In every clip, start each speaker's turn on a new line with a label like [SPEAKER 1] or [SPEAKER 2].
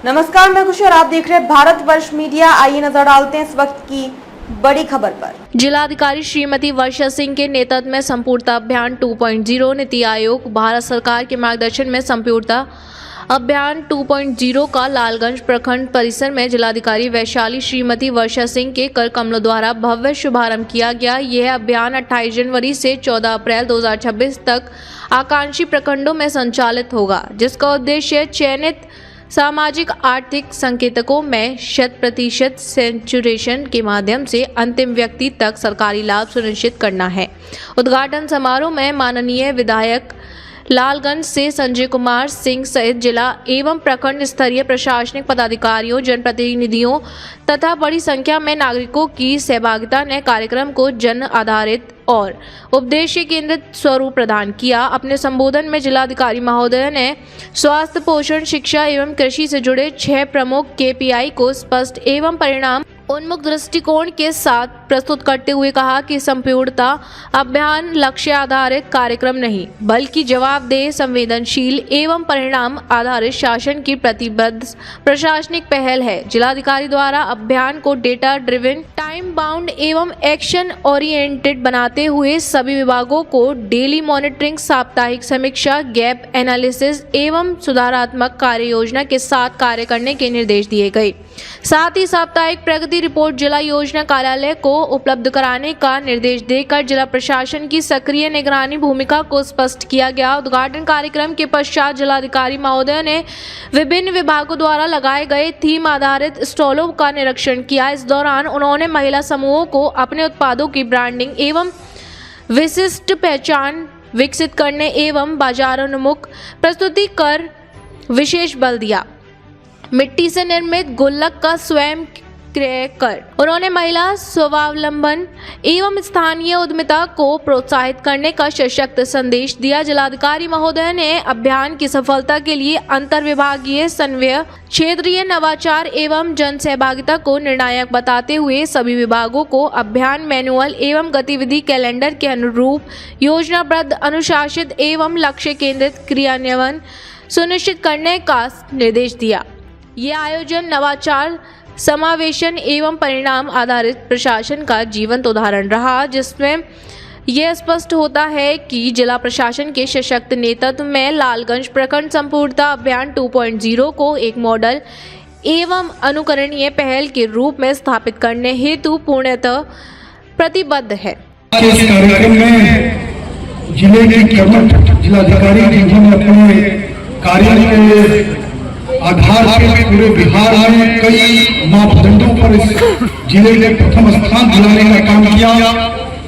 [SPEAKER 1] नमस्कार, मैं खुशी और आप देख रहे हैं भारतवर्ष मीडिया। आइए नजर डालते हैं इस वक्त की बड़ी खबर पर।
[SPEAKER 2] जिलाधिकारी श्रीमती वर्षा सिंह के नेतृत्व में संपूर्णता अभियान 2.0 नीति आयोग भारत सरकार के मार्गदर्शन में संपूर्णता अभियान 2.0 का लालगंज प्रखंड परिसर में जिलाधिकारी वैशाली श्रीमती वर्षा सिंह के कर कमलों द्वारा भव्य शुभारंभ किया गया। यह अभियान 28 जनवरी से 14 अप्रैल 2026 तक आकांक्षी प्रखंडों में संचालित होगा, जिसका उद्देश्य चयनित सामाजिक आर्थिक संकेतकों में 100% सेंचुरेशन के माध्यम से अंतिम व्यक्ति तक सरकारी लाभ सुनिश्चित करना है। उद्घाटन समारोह में माननीय विधायक लालगंज से संजय कुमार सिंह सहित जिला एवं प्रखंड स्तरीय प्रशासनिक पदाधिकारियों, जनप्रतिनिधियों तथा बड़ी संख्या में नागरिकों की सहभागिता ने कार्यक्रम को जन आधारित और उद्देश्य केंद्रित स्वरूप प्रदान किया। अपने संबोधन में जिलाधिकारी महोदय ने स्वास्थ्य, पोषण, शिक्षा एवं कृषि से जुड़े 6 प्रमुख KPI को स्पष्ट एवं परिणाम उन्मुख दृष्टिकोण के साथ प्रस्तुत करते हुए कहा कि संपूर्णता अभियान लक्ष्य आधारित कार्यक्रम नहीं बल्कि जवाबदेह, संवेदनशील एवं परिणाम आधारित शासन की प्रतिबद्ध प्रशासनिक पहल है। जिलाधिकारी द्वारा अभियान को डेटा ड्रिवन, टाइम बाउंड एवं एक्शन ओरिएंटेड बनाते हुए सभी विभागों को डेली मॉनिटरिंग, साप्ताहिक समीक्षा, गैप एनालिसिस एवं सुधारात्मक कार्य योजना के साथ कार्य करने के निर्देश दिए गए। साथ ही साप्ताहिक प्रगति रिपोर्ट जिला योजना कार्यालय को उपलब्ध कराने का निर्देश देकर जिला प्रशासन की सक्रिय निगरानी भूमिका को स्पष्ट किया गया। उद्घाटन कार्यक्रम के पश्चात जिलाधिकारी महोदय ने विभिन्न विभागों द्वारा लगाए गए थीम आधारित स्टॉलों का निरीक्षण किया। इस दौरान उन्होंने महिला समूहों को अपने उत्पादों की ब्रांडिंग एवं विशिष्ट पहचान विकसित करने एवं बाजारोन्मुख प्रस्तुति कर विशेष बल दिया। मिट्टी से निर्मित गुल्लक का स्वयं क्रय कर उन्होंने महिला स्वावलंबन एवं स्थानीय उद्यमिता को प्रोत्साहित करने का सशक्त संदेश दिया। जिलाधिकारी महोदय ने अभियान की सफलता के लिए अंतर विभागीय समन्वय, क्षेत्रीय नवाचार एवं जन सहभागिता को निर्णायक बताते हुए सभी विभागों को अभियान मैनुअल एवं गतिविधि कैलेंडर के अनुरूप योजनाबद्ध, अनुशासित एवं लक्ष्य केंद्रित क्रियान्वयन सुनिश्चित करने का निर्देश दिया। ये आयोजन नवाचार, समावेशन एवं परिणाम आधारित प्रशासन का जीवंत उदाहरण रहा, जिसमें यह स्पष्ट होता है कि जिला प्रशासन के सशक्त नेतृत्व में लालगंज प्रखंड संपूर्णता अभियान 2.0 को एक मॉडल एवं अनुकरणीय पहल के रूप में स्थापित करने हेतु पूर्णतः प्रतिबद्ध है।
[SPEAKER 3] इस कार्यक्रम में जिले के प्रमुख जिलाधिकारी जिन्होंने अपने कार्य के आधार पर पूरे बिहार में कई मापदंडों पर इस जिले के प्रथम स्थान दिलाने का काम किया,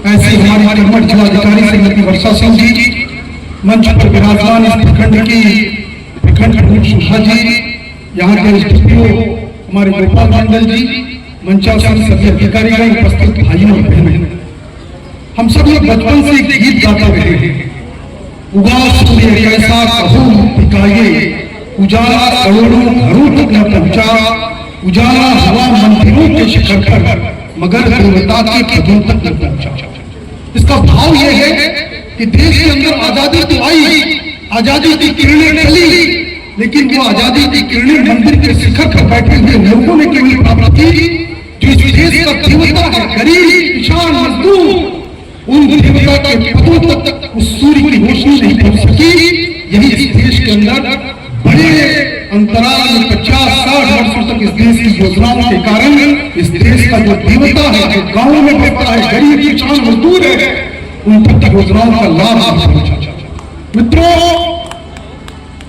[SPEAKER 3] ऐसे हमारी प्रमुख जिलाधिकारी श्रीमती वर्षा सिंह जी, मंच पर विराजमान इस प्रखंड की प्रखंड प्रमुख सुधा जी, यहाँ के SDPO हमारे गोपाल मंडल जी, मंचासन सभी अधिकारीगण, उपस्थित भाइयों और बहनों, हम सब लोग बचपन से एक गीत गाते रहे हैं, उगा सूर्य कैसा कहूं पिकाये, उजाला करोड़ों घरों तक न पहुंचा, उजाला हवा मंदिरों के शिखर पर, मगर देवता के पदों तक न पहुंचा। इसका भाव यह है कि देश के अंदर आजादी तो आई, आजादी की किरणें चली, लेकिन वो आजादी की किरणें मंदिर के शिखर पर बैठे हुए लोगों ने केवल प्राप्त की जो इस देश का देवता है, गरीब, किसान, मजदूर, उन देवता के पदों तक उस सूर्य की रोशनी नहीं पहुंच सकी। यही इस देश के अंदर बड़े अंतराल में 50-60 वर्षों तक इस देश की योजनाओं के कारण इस देश का जो देवता है, जो गाँव में बैठता है, गरीब, किसान, मजदूर है, उन तक योजनाओं का लाभ नहीं पहुंचा। मित्रों,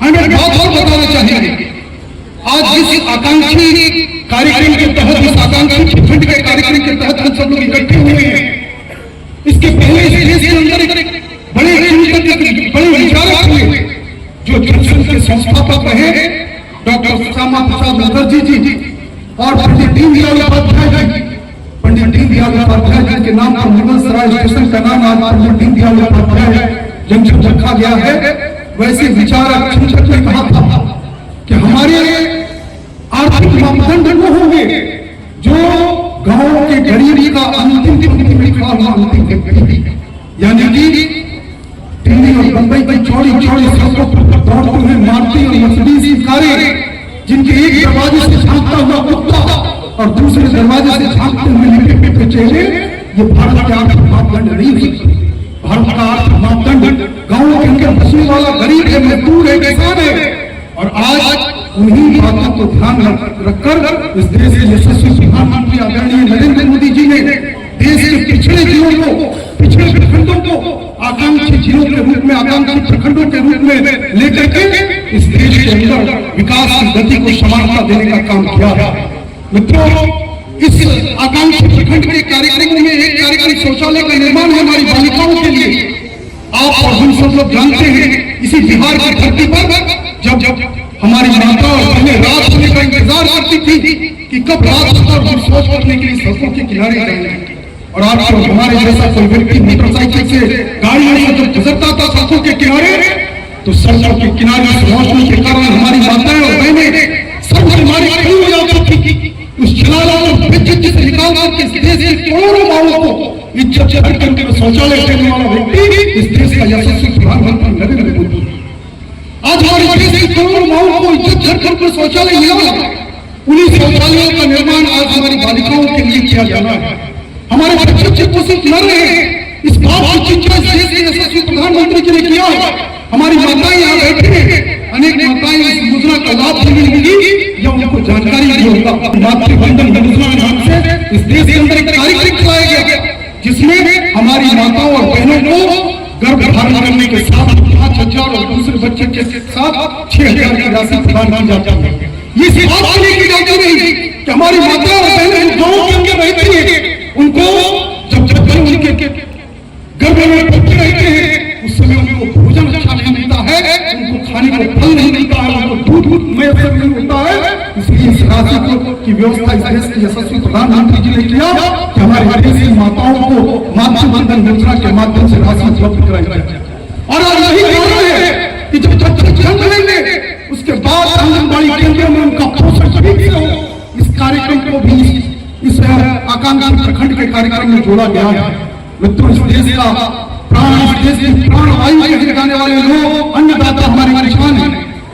[SPEAKER 3] हमें बात और बताना चाहिए, आज इस आकांक्षी कार्यक्रम के तहत, इस आकांक्षी प्रखंड के कार्यक्रम के तहत हम सब लोग इकट्ठे हुए हैं। इसके पहले इस देश के अंदर बड़े चिंतक, बड़े विचारक हुए जो जनसंघ के संस्थापक रहे, डॉक्टर श्यामा प्रसाद मुखर्जी जी और पंडित दीनदयाल उपाध्याय जी। पंडित दीनदयाल उपाध्याय जी के नाम पर मुगल सराय स्टेशन का नाम आज पंडित दीनदयाल उपाध्याय जंक्शन रखा गया है। वैसे विचारक चिंतक ने कहा था कि हमारे आर्थिक मापदंड वो होंगे जो गांव के गरीब का अंतिम पंक्ति में खड़ा हुआ अंतिम व्यक्ति, यानी कि दिल्ली और बंबई की चौड़ी चौड़ी सड़कों पर दौड़ते हुए मारुति और मर्सिडीज की कारें, जिनके एक दरवाजे हुआ कुत्ता और दूसरे दरवाजे से झांकते हुए लिपटे चेहरे, ये भारत के आर्थिक मापदंड नहीं है। भारत का आर्थिक मापदंड गांवों के अंदर बसने वाला गरीब है, मजदूर है, किसान है। और आज उन्हीं बातों को ध्यान रखकर इस देश के यशस्वी प्रधानमंत्री आदरणीय नरेंद्र मोदी जी ने देश के पिछड़े जिलों को, पिछड़े प्रखंडों को आकांक्षी जिलों के रूप में, आकांक्षी प्रखंडों के रूप में लेकर के इस देश के अंदर विकास की गति को समानता देने का काम किया है। मित्रों, इस आकांक्षी प्रखंड के कार्यक्रमों में एक कार्यकारी शौचालय का निर्माण है हमारी बालिकाओं के लिए। आप और हम सब लोग जानते हैं, इसी बिहार की धरती पर जब हमारी माता और बहनें रात होने का इंतजार करती थी कि कब रात होगा और हम शौच करने के लिए सड़कों के किनारे जाएंगे। और आज तो हमारे जैसा कोई व्यक्ति मोटरसाइकिल से, गाड़ियों से जब गुजरता था सड़कों के किनारे, तो सड़कों के किनारे से रोशनी के कारण हमारी माताएं और बहनें सब हमारी खड़ी हो जाती थी। उस जलाला को बेइज्जती से निकाल करके इस देश के करोड़ों माओं को इज्जत से करके शौचालय देने वाला व्यक्ति इस देश का यशस्वी प्रधानमंत्री नरेंद्र मोदी। आज हमारे देश के करोड़ों माओं को इज्जत करके शौचालय मिला, उन्हीं शौचालयों का निर्माण आज हमारी बालिकाओं के लिए किया जाना है। हमारे बच्चे कोशिश कर रहे हैं, इस बात की चिंता इस देश के यशस्वी प्रधानमंत्री जी ने किया है। हमारी माताएं यहाँ बैठी हैं, अनेक माताएं इस योजना का लाभ लेने होंगी या उनको जानकारी नहीं होगा। मातृवंदन योजना के नाम से इस देश के अंदर एक कार्यक्रम चलाया गया जिसमें हमारी माताओं और बहनों को गर्भ धारण करने के साथ 5,000 और दूसरे बच्चे के साथ 6,000 की राशि प्रदान की जाती है। ये इस बात के लिए की जाती नहीं कि हमारी माताएं और बहनें गाँव के अंदर रहती है, उनको जब उनके गर्भ में बच्चे रहते हैं उस समय उनको भोजन अच्छा नहीं मिलता है, उनको खाने को फल नहीं मिलता है, उनको दूध मैसर नहीं होता है। इसलिए इस राशि की व्यवस्था इस देश के यशस्वी प्रधानमंत्री जी ने किया कि हमारे देश की माताओं को मातृवंदन योजना के माध्यम से राशि उपलब्ध कराई जाए। और यही कारण है कि जब बच्चे जन्म लेंगे उसके बाद आंगनबाड़ी केंद्रों में उनका पोषण ठीक से हो। इस कार्यक्रम को भी इस आकांक्षी प्रखंड के कार्यक्रम में जोड़ा गया है। मित्रों, इस देश का प्राण, इस देश की प्राण वायु कहे जाने वाले लोग अन्नदाता हमारे किसान हैं।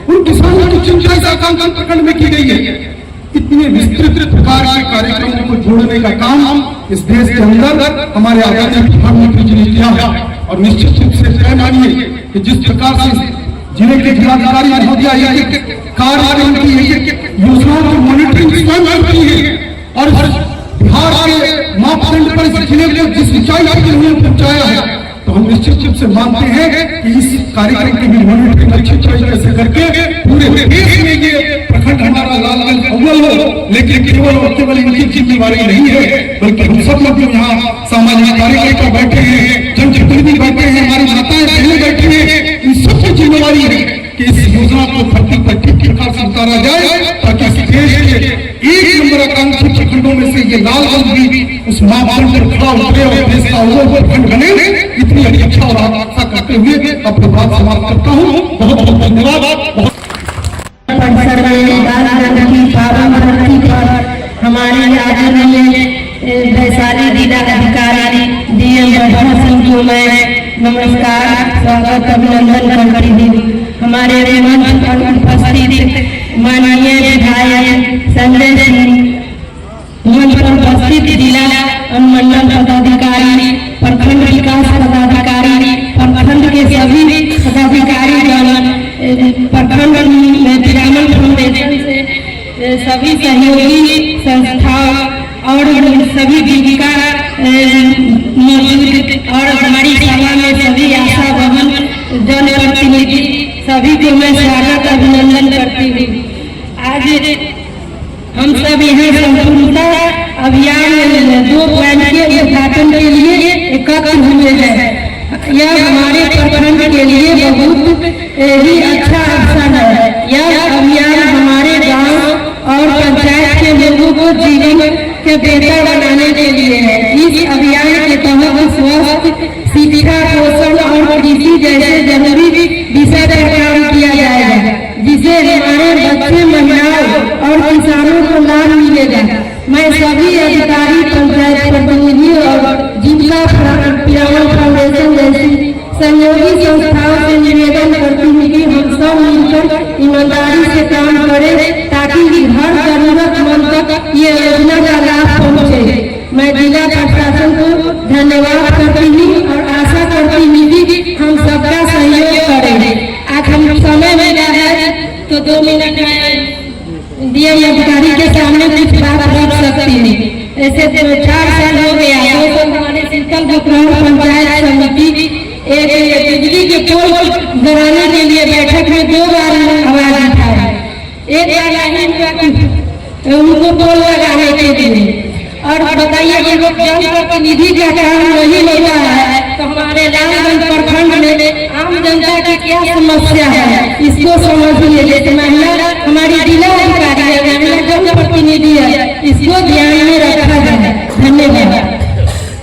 [SPEAKER 3] उन किसानों की चिंता इस आकांक्षी प्रखंड में की गई है। इतने विस्तृत प्रकार के कार्यक्रमों को जोड़ने का काम इस देश के अंदर हमारे आदरणीय प्रधानमंत्री जी ने किया है। और निश्चित रूप से तय मानिए कि जिस प्रकार से जिले के जिलाधिकारी महोदया एक कार्यक्रम की एक योजनाओं की मॉनिटरिंग स्वयं करती है और बिहार के मापदंड पर इस जिले को जिस ऊंचाई तक उन्होंने पहुंचाया है, तो हम निश्चित रूप से मानते हैं कि इस कार्यक्रम की भी मॉनिटरिंग अच्छी तरीके से करके पूरे देश में ये प्रखंड हमारा लालगंज अव्वल हो। लेकिन केवल इनकी जिम्मेवारी नहीं है, बल्कि हम सब लोग यहाँ सामाजिक कार्यकर्ता बैठे हैं, जनप्रतिनिधि बैठे हैं, हमारी माताएं बहनें बैठी हैं, इन सबकी जिम्मेवारी है कि इस योजना को धरती पर ठीक प्रकार से उतारा जाए ताकि इस देश के एक नंबर आकांक्षी प्रखंडों में से ये लालगंज भी उस मापदंड पर खड़ा उतरे और देश का अव्वल प्रखंड बने। इतनी अपेक्षा और आकांक्षा करते हुए अपनी बात समाप्त करता हूँ। बहुत बहुत धन्यवाद।
[SPEAKER 4] हमारे आदरणीय वैशाली जिला अधिकारी डीएम वर्षा सिंह को मैं नमस्कार, स्वागत, अभिनंदन करती हूँ। हमारे मंच पर उपस्थित माननीय विधायक संजय सिंह, मंच पर उपस्थित जिला अनुमंडल पदाधिकारी, प्रखंड विकास पदाधिकारी, प्रखंड के सभी पदाधिकारी, प्रखंड में पिरामल फाउंडेशन से सभी सहयोगी संस्थाओं और सभी जीविका मौजूद और हमारी सभा में सभी आशा भवन जनप्रतिनिधि सभी को मैं स्वागत, अभिनंदन करती हूँ। आज हम सब यहाँ संपूर्णता अभियान 2 पॉइंट के उद्घाटन के लिए एकत्र हुए हैं। यह हमारे प्रखंड के लिए बहुत ही अच्छा अवसर है। यह अभियान हमारे गांव और पंचायत के लोगों को जीवन के बेहतर बनाने के लिए है। इस अभियान के तहत स्वास्थ्य, शिक्षा, पोषण और कृषि जैसे जरूरी विषय पर काम किया जाएगा, जिसे हमारे बच्चे, महिलाओं और किसानों को लाभ मिलेगा। मैं सभी अधिकारी, पंचायत प्रतिनिधि और जीविका पिरामल फाउंडेशन जैसी सहयोगी संस्थाओं से निवेदन करती हूँ कि हम सब मिलकर ईमानदारी से काम करें ताकि हर जरूरतमंद डीएम अधिकारी के सामने कुछ बात रख सकती हूँ। ऐसे 4 साल हो गया, 2 साल हमारे शीतल ग्राम पंचायत समिति एक बिजली के पोल बनाने के लिए बैठक में 2 बार आवाज उठाया। एक बार नहीं हुआ कि उनको पोल लगाने के लिए। और बताइए कि लोग जनप्रतिनिधि का काम नहीं होता है तो हमारे रामगंज प्रखंड में आम जनता की क्या समस्या है इसको समझिए। जैसे महिला हमारी जिला अधिकारी है, महिला जनप्रतिनिधि है, इसको ध्यान में रखा जाए। धन्यवाद।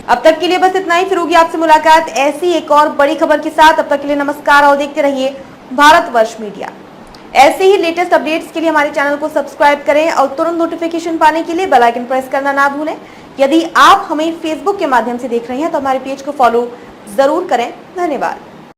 [SPEAKER 1] अब तक के लिए बस इतना ही। फिर होगी आपसे मुलाकात ऐसी एक और बड़ी खबर के साथ। अब तक के लिए नमस्कार और देखते रहिए भारतवर्ष मीडिया। ऐसे ही लेटेस्ट अपडेट्स के लिए हमारे चैनल को सब्सक्राइब करें और तुरंत नोटिफिकेशन पाने के लिए बेल आइकन प्रेस करना ना भूलें। यदि आप हमें फेसबुक के माध्यम से देख रहे हैं तो हमारे पेज को फॉलो जरूर करें। धन्यवाद।